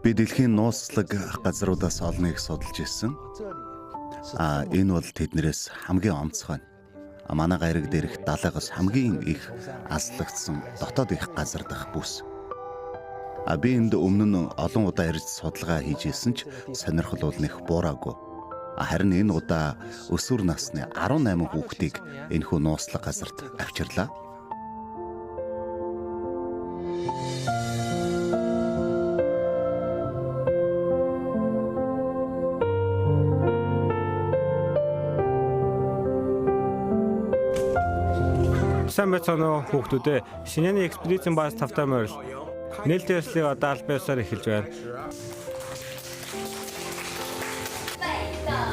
Би дэлхийн нууцлаг газруудаас олныг судалж ирсэн. Энэ бол тэднэрээс хамгийн онцгой. Манай гариг дээрх далайгаас хамгийн их аслагдсан дотоод их газар дах бүс. Би энд өмнө нь олон удаа ирж судалгаа хийж ирсэн ч сонирхол бол нэх буураагүй. Харин энэ удаа өсвөр насны 18 хүүхдийг энэхүү нууцлаг газарт авчирлаа. Сайн байцгаана уу хүүхдүүдээ. Шинэний экспедицийн бааз тавтай морил. Нээлттэй ёслыг одоо аль биесээр эхэлж байна.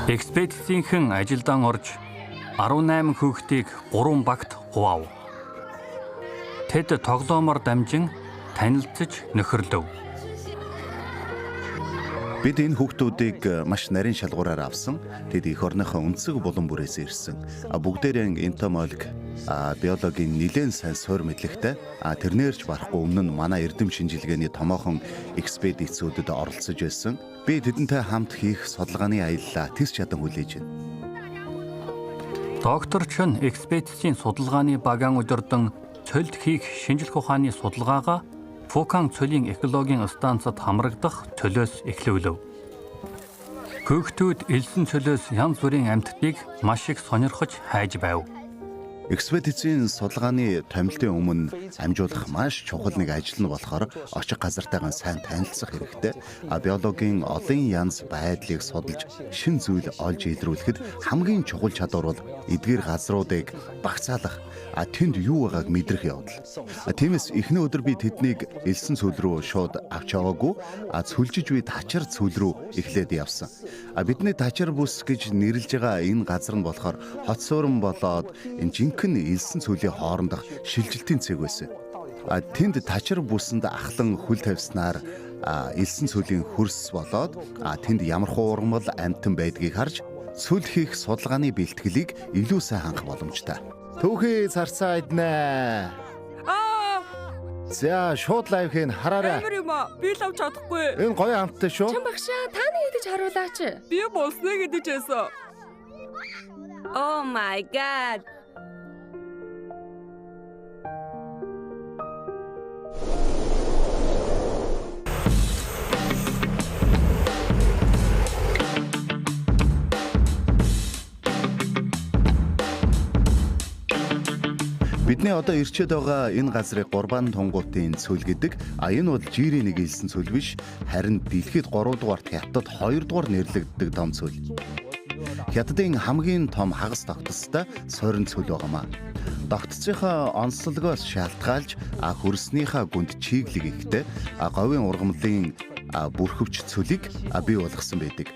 Экспедицийнхэн ажилдаа орж 18 хүүхдийг 3 багт хуваав. Тэд тоглоомоор дамжин танилцж нөхөрлөв. Бид энэ хүүхдүүдийг маш нарийн шалгуураар авсан. Тэд эх орныхоо өнцөг булан бүрээс ирсэн. Бүгдээрээ энтомолог, биологийн нэлээд сайн суур мэдлэгтэй. Тэрнээрч барахгүй өмнө нь манай эрдэм шинжилгээний томоохон экспедицүүдэд оролцож байсан. Би тэдэнтэй хамт хийх судалгааны аяллаа тэс чадан хүлээж байна. Доктор Чон экспедицийн судалгааны багаан удирдан цөлд хийх шинжлэх ухааны судалгаагаа Фукан цөлийн экологийн станцад хамрагдах цөлөөс эхлүүлв. Хүүхдүүд элсэн цөлөөс янз бүрийн амьтдыг маш их сонирхож хайж байв. Экспедицийн судалгааны томилтын өмнө амжуулах маш чухал нэг ажил нь болохоор очих газартайгаа сайн танилцах хэрэгтэй. Биологийн олон янз байдлыг судалж шин зүйл олж илрүүлэхэд хамгийн чухал чадвар бол эдгээр газруудыг багцаалах, тэнд юу байгааг мэдрэх явдал. Тиймээс эхний өдөр би тэднийг элсэн цөл рүү шууд авч яваагүй, цөлжиж буй тачир цөл рүү эхлээд явсан. Бидний тачир бүс гэж нэрлэж байгаа энэ газар нь болохоор хот суурин болоод энэ жинхэнэ элсэн цөлийн хоорондох шилжилтийн цэг байсан. Тэнд тачир бүсэнд ахлан хөл тавьснаар элсэн цөлийн хөрс болоод тэнд ямархуу ургамал амьтан байдгийг харж цөл хийх судалгааны бэлтгэлийг илүү сайн хангах боломжтой. Түүхий царцаа иднэ. За шууд лайв хийн хараарай. Амар юм аа. Би лав чадахгүй. Энэ гоё хамттай шүү. Чам багшаа таны идэж харуулаач. Би болсныг идэж байсан. Oh my god. Бидний одоо ирчээд байгаа энэ газрыг Гурбан тунгуутын цөл гэдэг. Энэ бол жирийн нэг элсэн цөл биш, харин дэлхийд 3 дугаарт Хятад 2 дугаар нэрлэгддэг том цөл. Хятадын хамгийн том хагас тогтцтой сорин цөл байгаамаа. Тогтцынхаа онцлогоос шалтгаалж хөрснийхаа гүнд чиглэг ихтэй говийн ургамлын бүрхөвч цөлийг бий болгосон байдаг.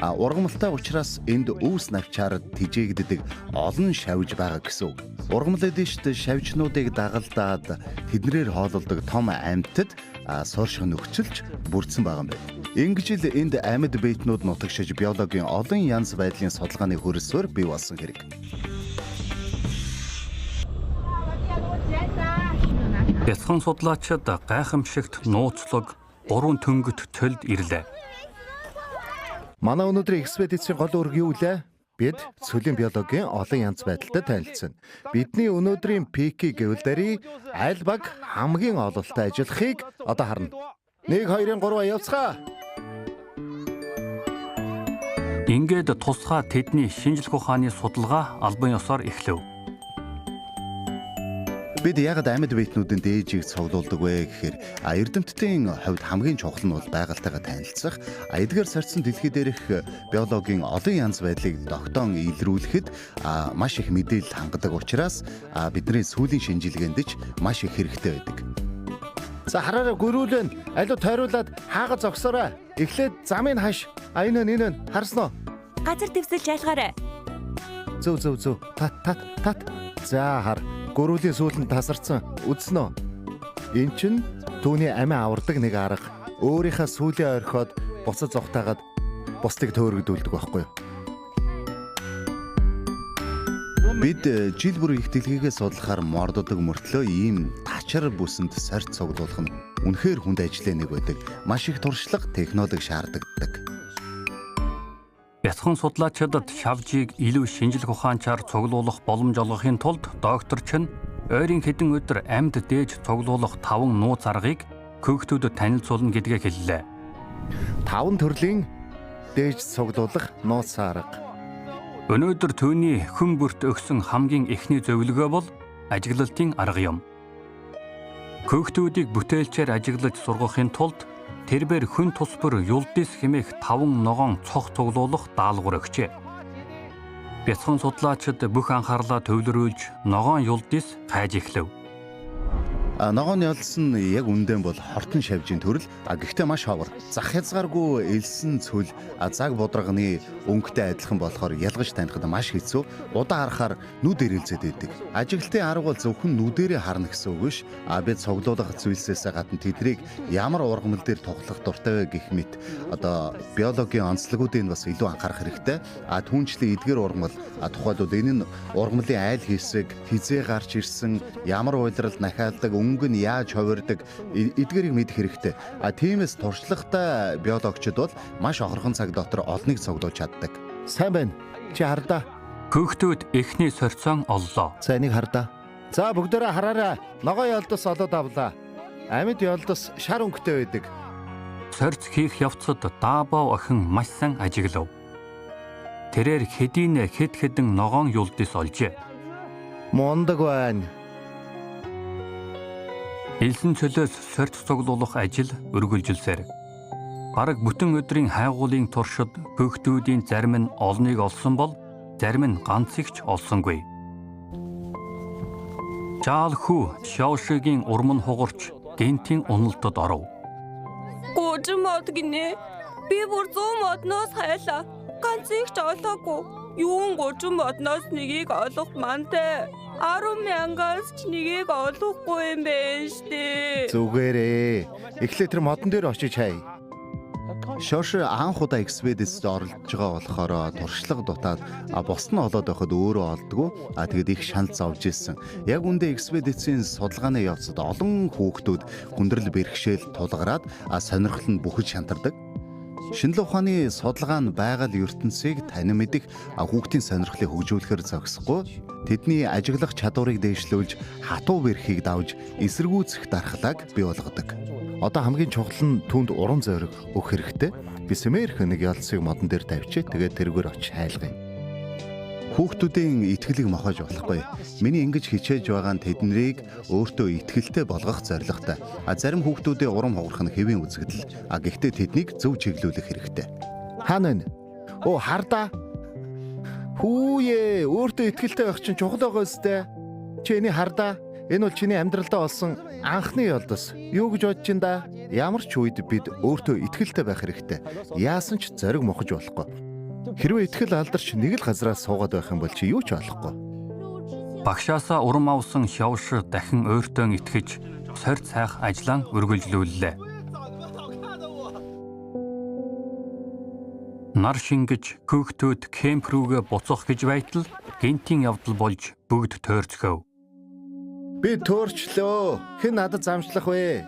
Ургамалтай учраас энд өвс навчаар тижээгддэг олон шавж байгаа гэсэн үг. Ургамал эдишт шавжнуудыг дагалдаад тэднэрээр хоололдог том амьтад суурших нөхцөлж бүрдсэн байгаа юм байна. Ингэж л энд амьд биетнүүд нутагшиж биологийн олон янз байдлын судалгааны хөрсөөр бий болсон хэрэг. Бяцхан судлаачид гайхамшигт нууцлаг 3 төнгөт цөлд ирлээ. Манай өнөөдрийн экспедицийн гол үүрэг юу вэ? Бид цөлийн биологийн олон янз байдалтай танилцсан. Бидний өнөөдрийн пикийг гэвэлдэрий аль баг хамгийн ололтой ажиллахыг одоо харна. 1 2 3 явцгаа. Ингээд тусгай тэдний шинжлэх ухааны судалгаа албан ёсоор эхлэв. Бид яагаад амьд биетнүүдийн дээжийг цуглуулдаг вэ гэхээр эрдэмтдийн хувьд хамгийн чухал нь бол байгальтайгаа танилцах. Эдгээр сорьсон дэлхий дээрх биологийн олон янз байдлыг тогтоон илрүүлэхэд маш их мэдээлэл хангадаг учраас бидний сүүлийн шинжилгээнд ч маш их хэрэгтэй байдаг. За хараараа гөрүүлэн алуу тойруулаад хаагаад зогсоорой. Эхлээд замын хаш. Энэ харсан уу? Газар дэвсэл жайлгаарай. Зөв. Тат. За хар. Гөрүүлийн сүүлэнд тасарсан. Үзсэн үү? Энд чинь түүний амиа авардаг нэг арга. Өөрийнхөө сүүлээ орхиод буцаж зогтаагаад бусдыг төөрөгдүүлдэг байхгүй юу? Бид жил бүр их дэлхийгээ судлахаар морддог мөртлөө ийм тачир бүсэнд сорьц цуглуулах нь үнэхээр хүнд ажлын нэг байдаг. Маш их туршлага, технологи шаарддаг. Бяцхан судлаачдад шавжийг илүү шинжлэх ухаанчаар цуглуулах боломж олгохын тулд доктор Чен ойрын хэдэн өдөр амьд дээж цуглуулах 5 нууц аргыг хүүхдүүдэд танилцуулна гэдгээ хэллээ. 5 төрлийн дээж цуглуулах нууц арга. Өнөөдөр түүний хүн бүрт өгсөн хамгийн эхний зөвлөгөө бол ажиглалтын арга юм. Хүүхдүүдийг бүтээлчээр ажиглаж сургахын тулд тэрбээр хүн тус бүр юлдис хэмээх 5 ногоон цох цуглуулах даалгавар өгчээ. Бяцхан судлаачид бүх анхаарлаа төвлөрүүлж ногоон юлдис хайж эхлэв. Ногооны ялс нь яг үндэн бол хортон шавжийн төрөл. Гэхдээ маш ховор. Зах хязгааргүй элсэн цөл заг бодрогны өнгөтэй адилхан болохоор ялгаж танихад маш хэцүү. Удаа харахаар нүд ирэлзээд байдаг. Ажиглалтын арга бол зөвхөн нүдэрээ харна гэсэн үг биш. Бид цуглуулах зүйлсээс гадна тэднийг ямар ургамал дээр тоглох дуртай вэ гэх мэт биологийн онцлогуудыг бас илүү анхаарах хэрэгтэй. Түүнчлэн эдгээр ургамал тухайлбал энэ нь ургамлын айл хэсэг, хизээ гарч ирсэн, ямар уйлралд нахиалдаг, өнгө нь яаж хувирдаг эдгээрийг мэдэх хэрэгтэй. Тиймээс туршлагатай биологчид бол маш хохирхон цаг дотор олныг цуглуулж чаддаг. Сайн байна. Чи хардаа. Хүүхдүүд эхний сорьцоон оллоо. За энийг хардаа. За бүгдээрээ хараарай. Ногоо ялдас олоод авлаа. Амьд ялдас шар өнгөтэй байдаг. Сорьц хийх явцад Даабо охин маш сайн ажиглав. Тэрээр хэдийнэ хэд хэдэн ногоон юлдис олжээ. Мундаг байна. Элсэн цөлөөс сорьц цуглуулах ажил үргэлжилсээр бараг бүтэн өдрийн хайгуулын туршид хүүхдүүдийн зарим нь олныг олсон бол зарим нь ганц ихч олсонгүй. Жаал хүү Шаошигийн урман хугарч гентийн уналтад оров. Гожим мод гинэ. Би бүр 100 модноос хайлаа. Ганц ихч олоогүй. Юун 30 модноос нэгийг олох мантай. 10,000-аас ч нэгийг олохгүй юм байна штэ. Зүгээрээ. Эхлээд тэр модон дээр очиж хай. Шош анх удаа экспедицэд оролцож байгаа болохоор туршлага дутаад бос нь олоод байхад өөрөө олдгоо. Тэгэд их шанал зовж ирсэн. Яг үндэ экспедицийн судалгааны явцад олон хүүхдүүд хүндрэл бэрхшээл тулгараад сонирхол нь бүхэж шантардаг. Шинжлэх ухааны судалгаа нь байгаль ертөнцийг танин мэдэх хүүхдийн сонирхлыг хөгжүүлэхээр зохисгүй тэдний ажиглах чадварыг дээшлүүлж хатуу бэрхийг давж эсэргүүцэх дархлааг бий болгодог. Одоо хамгийн чухал нь түүнд урам зориг өгөх хэрэгтэй. Бисмээр нэг ялцыг модон дээр тавьчих. Тэгээд тэргээр очиж хайлгая. Хүүхдүүдийн итгэлийг мохож болохгүй. Миний ингэж хичээж байгаа нь тэднийг өөртөө итгэлтэй болгох зорилготой. Зарим хүүхдүүдийн урам хугарах нь хэвийн үзэгдэл. Гэхдээ тэднийг зөв чиглүүлэх хэрэгтэй. Хаана вэ? Хардаа. Хүүе, өөртөө итгэлтэй байх чинь чухал байгаа өстэй. Чи энийг хардаа. Энэ бол чиний амьдралдаа олсон анхны ялдас. Юу гэж бодож ин да? Ямар ч үед бид өөртөө итгэлтэй байх хэрэгтэй. Яасан ч зориг мохож болохгүй. Хэрвээ итгэл алдарч нэг л газраас суугаад байх юм бол чи юу ч олохгүй. Багшаасаа урам авсан Шавш дахин өөртөө итгэж сорьц сайх ажлаа үргэлжлүүллээ. Нар шингэж хүүхдүүд кемп рүүгээ буцах гэж байтал гентийн явдал болж бүгд тойрцгов. Би төөрчлөө. Хэн надад замшлах вэ?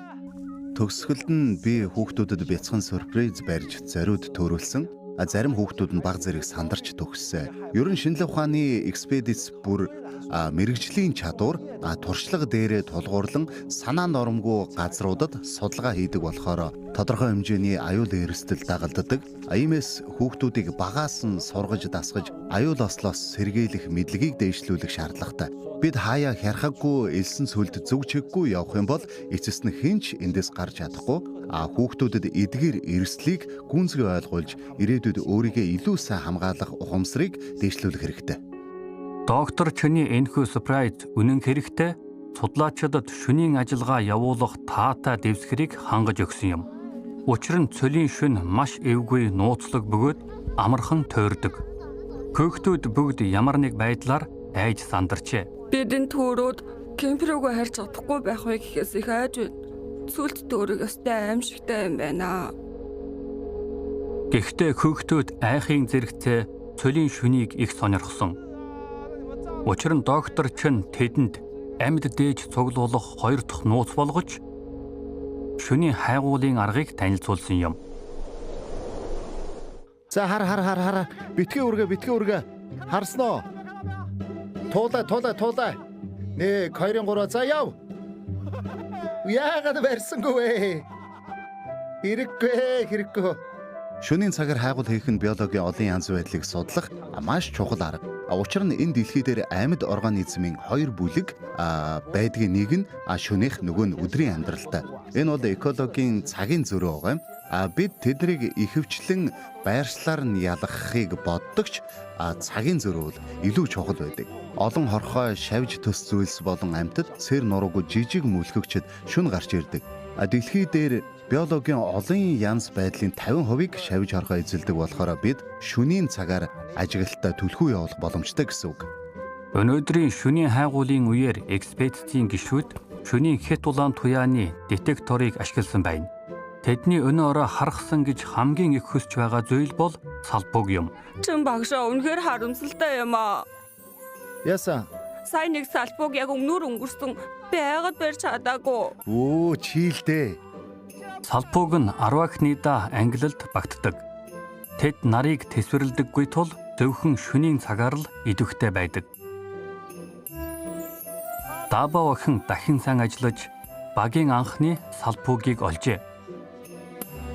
Төгсгөлд нь би хүүхдүүдэд бяцхан сюрприз барьж зориуд төөрүүлсэн. Зарим хүүхдүүд нь баг зэрэг сандарч төгссөн. Ер нь шинжлэх ухааны экспедиц бүр мэрэгжлийн чадвар туршлага дээрээ тулгуурлан санаа нормгүй газруудад судалгаа хийдэг болохоор тодорхой хэмжээний аюул эрсдэл дагалддаг. Иймээс хүүхдүүдийг багаас нь сургаж дасгаж аюул ослоос сэргийлэх мэдлэгийг дээшлүүлэх шаардлагатай. Бид хаяа хярхаггүй элсэн сүлд зөв чиггүй явах юм бол эцэст нь хинч эндээс гарч чадахгүй. Хүүхдүүдэд эдгээр эрсдлийг гүнзгий ойлгуулж ирээдүйд өөрийгөө илүү сайн хамгаалах ухамсарыг дээшлүүлэх хэрэгтэй. Доктор Чөний энэхүү сюрприз үнэн хэрэгтэй судлаачдад шөнийн ажиллагаа явуулах таатай дэвсгэрийг хангаж өгсөн юм. Учир нь цөлийн шөнө маш эвгүй нууцлаг бөгөөд амархан тойрдог. Хүүхдүүд бүгд ямар нэг байдлаар айж сандарчээ. Бидний төөрөөд кемп рүүгээ харж чадахгүй байх вэ гэхээс их айж байна. Сүлд төөрөг өстэй аимшигтай юм байна. Гэхдээ хүүхдүүд айхын зэрэгцээ цөлийн шөнийг их сонирхсон. Учир нь доктор Чен тэдэнд амьд дээж цуглуулах 2 дахь нууц болгож шөнийн хайгуулын аргыг танилцуулсан юм. За хар. Битгий үргэ. Харсноо. Туулаа. 1 2 3 за яв. Яагаад барьсангүй вэ? Хэрэггүй. Шөнийн цагаар хайгуул хийх нь биологийн олон янз байдлыг судлах маш чухал арга. Учир нь энэ дэлхий дээр амьд организмын 2 бүлэг байдгийн нэг нь шөнийх, нөгөө нь өдрийн амьдралтай. Энэ бол экологийн цагийн зөрүү байгаа юм. Бид тэднийг ихэвчлэн байршлаар нь ялгахыг боддогч цагийн зөрүү бол илүү чухал байдаг. Олон хорхой, шавж төс зүйлс болон амьтад цэр нуруугүй жижиг мүлхэгчд шөнө гарч ирдэг. Дэлхий дээр биологийн олон янз байдлын 50%-ийг шавж хорхой эзэлдэг болохоор бид шөнийн цагаар ажиглалтаа түлхүү явуулах боломжтой гэсэн үг. Өнөөдрийн шөнийн хайгуулын үеэр экспедицийн гишүүд шөнийн хэт улаан туяаны детекторыг ашигласан байна. Тэдний өнөө ороо харгасан гэж хамгийн их хүсэж байгаа зүйл бол салбуг юм. Чин багшаа үнэхээр харамсалтай юм аа. Яасан? Сайн нэг салбуг яг өмнөр өнгөрсөн. Байгаад барьж чадаагүй. Чийлдэ. Салбуг нь Арвакнида ангилалд багтдаг. Тэд нарыг тэсвэрлдэггүй тул зөвхөн шөнийн цагаар л идэвхтэй байдаг. Даба охин дахин сайн ажиллаж багийн анхны салбугийг олжээ.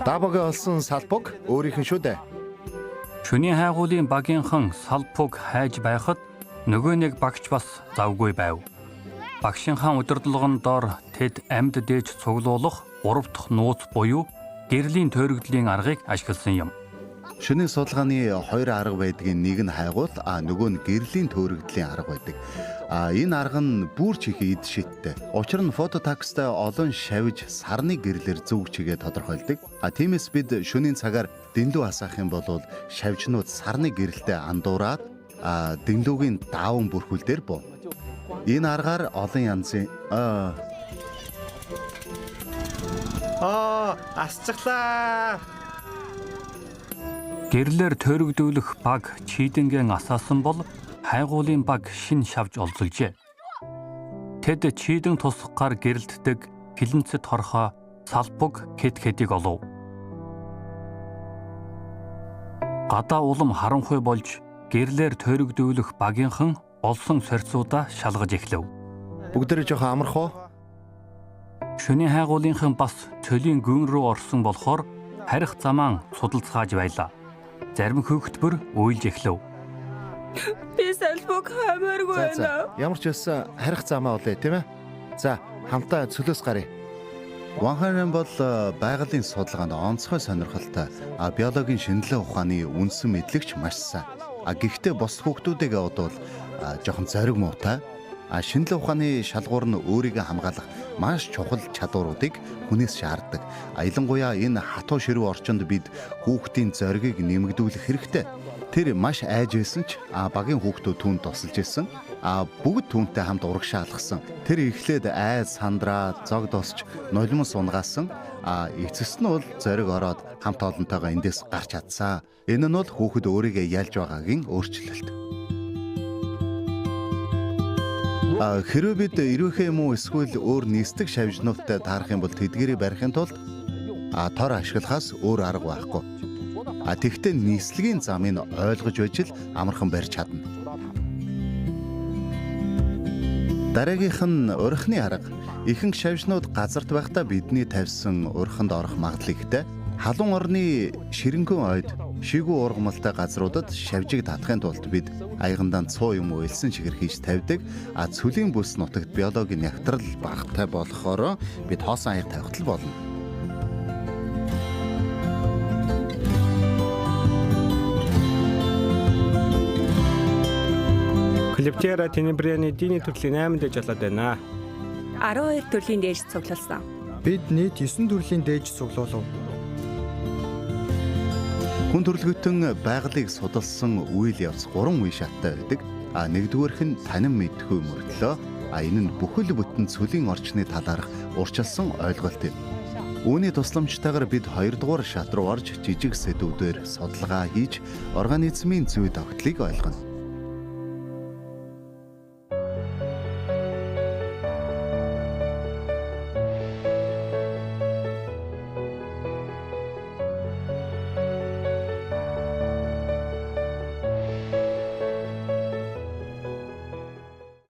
Дабагийн олсон салбуг өөрийнх нь шүү дээ. Шөнийн хайгуулын багийнхан салбуг хайж байхад нөгөө нэг багч бас завгүй байв. Багшийнхаа удирдлагын дор тэд амьд дээж цуглуулах 3 дахь нууц буюу гэрлийн тойрогдлын аргыг ашигласан юм. Шөнийн судалгааны 2 арга байдгийн нэг нь хайгуул, нөгөө нь гэрлийн тойрогдлын арга байдаг. Энэ арга нь бүр чихээ эд шиттэй. Учир нь фототакстай олон шавж сарны гэрлэр зүг чигээ тодорхойлдог. Тиймээс бид шөнийн цагаар дэндүү асаах юм бол шавжнууд сарны гэрэлтэй андуураад дэндүүгийн даавн бүрхүүл дээр буу. Энэ аргаар олон янзын асцглаа. Гэрлэр тойрогдуулах баг чийдэнгэн асаасан бол хайгуулын баг шин шавж олзолжээ. Тэд чийдэн тусгаар гэрэлтдэг хилэнцэд хорхоо салбуг хэдийг олов. Гадаа улам харанхуй болж гэрлэр тойрогдуулах багийнхан олсон сорьцуудаа шалгаж эхлэв. Бүгдээрээ жоохон амарх уу? Шөнийн хайгуулынхан бас цөлийн гүн рүү орсон болохоор харих замаа судалцгааж байлаа. Зарим хөөгтбөр уйлж эхлэв. Би салбуг хамааргүй байна. Ямар ч байсан харих замаа олъё тийм ээ. За хамтаа цөлөөс гаръя. Ванхайрен бол байгалийн судалгаанд онцгой сонирхолтой биологийн шинжилгээ ухааны үндсэн мэдлэгч маш сайн. Гэхдээ бос хүүхдүүдээ бодвол жоохон зориг муутай. Шинжилгээ ухааны шалгуур нь өөрийгөө хамгаалах маш чухал чадваруудыг хүнээс шаарддаг. Ялангуяа энэ хатуу ширүү орчинд бид хүүхдийн зоригийг нэмэгдүүлэх хэрэгтэй. Тэр маш айж байсан ч багийн хүүхдүүд түүнд тусалж ирсэн. Бүгд түүнтэй хамт урагшаа алгасан. Тэр эхлээд айз сандраа, зог досч, нулимс унгаасан. Эцэст нь бол зориг ороод хамт олонтойгоо эндээс гарч чадсан. Энэ нь бол хүүхэд өөрийгөө ялж байгаагийн өөрчлөлт. Хэрвээ бид ирүүхээ юм уу эсвэл өөр нисдэг шавжнуудтай таарах юм бол тэдгээрийг барихын тулд тор ашиглахаас өөр арга байхгүй. Тэгэхдээ нийслэгийн замыг ойлгож байж л амархан барьж чадна. Дараагийнх нь урхины арга. Ихэнх шавжнууд газарт байхдаа бидний тавьсан урханд орох магадлал ихтэй. Халуун орны ширэнгэн ойд шигүү ургамалтай газруудад шавжиг татахын тулд бид аягандаа цуу юм уу элсэн чигээр хийж тавьдаг. Цөлийн бүс нутагт биологийн нягтрал багатай болохоор бид хоосон аяг тавихтал болно. Клептера тенебрианы дийний төрлийн 8 дэж болоод байна. 12 төрлийн дээж цуглуулсан. Бид нийт 9 төрлийн дээж цуглуулав. Хүн төрөлхтөн байгалыг судалсан үйл явц 3 үе шаттай байдаг. Нэгдүгээрх нь танин мэдхүй мөртлөө. Энэ нь бүхэл бүтэн цөлийн орчны талаарх урчилсан ойлголт юм. Үүний тусламжтайгаар бид 2 дугаар шат руу орж жижиг сэдвүүдээр судалгаа хийж организмын зүй тогтлыг ойлгоно.